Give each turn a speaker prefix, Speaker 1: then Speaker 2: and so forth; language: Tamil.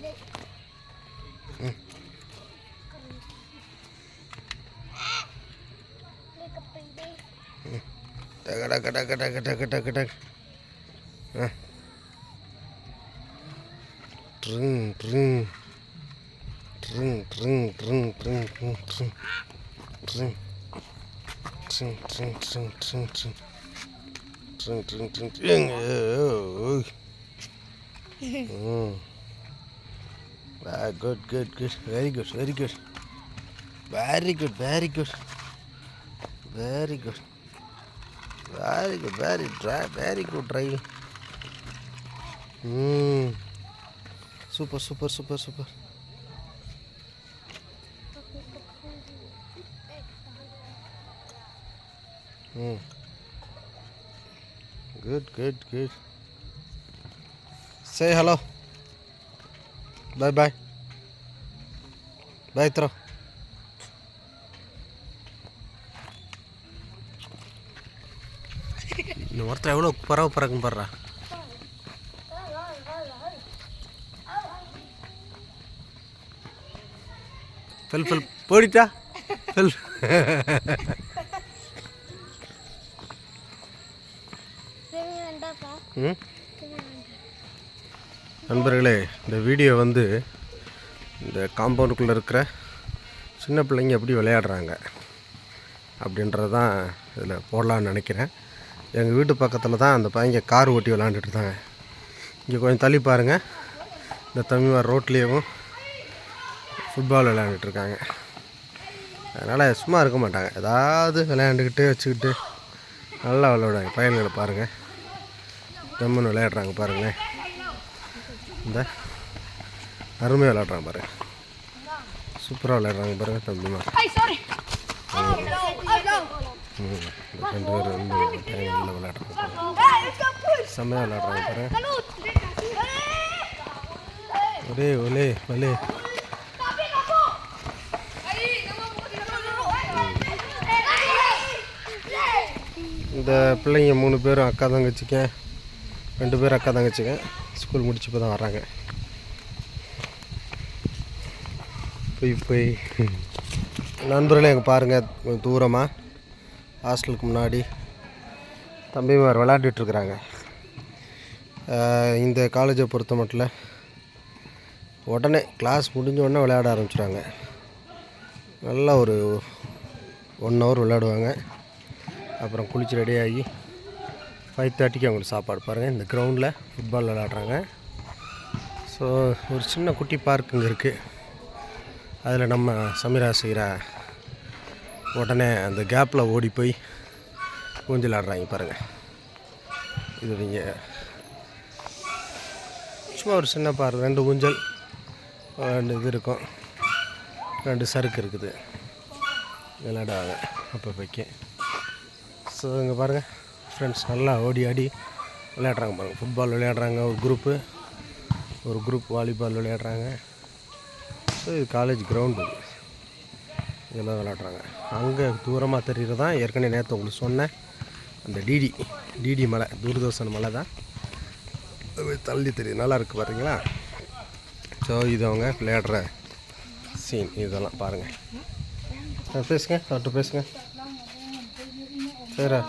Speaker 1: டக் ட்ரிங் ட்ரிங் ட்ரிங் ட்ரிங் ட்ரிங் ட்ரிங் ட்ரிங் ட்ரிங் ட்ரிங் ட்ரிங் ட்ரிங் ட்ரிங் ட்ரிங் ட்ரிங் ட்ரிங் ட்ரிங் ட்ரிங் good good good very good very good very good very good very good very good very good driving super super super super good good good say hello bye bye bye throw இந்த ஒருத்தர் எவ்வளோ பறவை பறக்குன்னு பாடுறா ஃபெல் ஃபெல் போடிட்டா ஃபெல் நண்பர்களே, இந்த வீடியோ வந்து இந்த காம்பவுண்டுக்குள்ளே இருக்கிற சின்ன பிள்ளைங்க எப்படி விளையாடுறாங்க அப்படின்றது தான் இதில் போடலான்னு நினைக்கிறேன். எங்கள் வீட்டு பக்கத்தில் தான் அந்த பையங்க கார் ஓட்டி விளாண்டுட்டு இருந்தாங்க. இங்கே கொஞ்சம் தள்ளி பாருங்கள், இந்த தமிழ்வார் ரோட்லேயும் ஃபுட்பால் விளையாண்டுட்ருக்காங்க. அதனால் சும்மா இருக்க மாட்டாங்க, ஏதாவது விளையாண்டுக்கிட்டு வச்சுக்கிட்டு நல்லா விளையாடுவாங்க. பையன்களை பாருங்கள், ஜம்முன்னு விளையாடுறாங்க பாருங்களேன். இந்த அருமையாக விளையாடுறாங்க பாருங்கள், சூப்பராக விளையாடுறாங்க பாருங்கள் தம்பிமா. ரெண்டு பேர் வந்து பையன்களில் விளையாடுறாங்க, செம்மையாக விளையாடுறாங்க பாருங்கள். ஒரே ஒலே ஒலே இந்த பிள்ளைங்க 3 பேரும் அக்கா தங்கச்சிக்க, 2 பேர் அக்கா தங்கச்சிக்க ஸ்கூல் முடிச்சு இப்போ தான் வர்றாங்க. போய் நண்பர்களே எங்கே பாருங்கள், தூரமாக ஹாஸ்டலுக்கு முன்னாடி தம்பிமார் விளையாண்டுட்டுருக்குறாங்க. இந்த காலேஜை பொறுத்த மட்டும் உடனே கிளாஸ் முடிஞ்ச உடனே விளையாட ஆரம்பிச்சிடுறாங்க. நல்லா ஒரு 1 ஹவர் விளையாடுவாங்க. அப்புறம் குளிச்சு ரெடியாகி 5:30க்கு அவங்களுக்கு சாப்பாடு. பாருங்கள், இந்த கிரவுண்டில் ஃபுட்பால் விளையாடுறாங்க. ஸோ ஒரு சின்ன குட்டி பார்க் இங்கே இருக்குது. அதில் நம்ம சமீரா செய்கிற உடனே அந்த கேப்பில் ஓடி போய் ஊஞ்சல் ஆடுறாங்க பாருங்கள். இது நீங்கள் சும்மா ஒரு சின்ன பார்க், 2 ஊஞ்சல், 2 இது இருக்கும், 2 சறுக்கு இருக்குது, விளையாடுவாங்க அப்போதைக்கு. ஸோ இங்கே பாருங்கள் ஃப்ரெண்ட்ஸ், நல்லா ஓடி ஆடி விளையாடுறாங்க பாருங்கள். ஃபுட்பால் விளையாடுறாங்க ஒரு குரூப் வாலிபால் விளையாடுறாங்க. ஸோ இது காலேஜ் கிரவுண்டு, இதெல்லாம் விளையாடுறாங்க. அங்கே தூரமாக தெரிகிறது தான் ஏற்கனவே நேற்று உங்களுக்கு சொன்னேன், அந்த டிடி மலை, தூர்தர்ஷன் மலை தான் தள்ளி தெரியுது, நல்லா இருக்குது பாருங்களா. ஸோ இது அவங்க விளையாடுற சீன், இதெல்லாம் பாருங்கள். பேசுங்க, அவர்கிட்ட பேசுங்க. சரி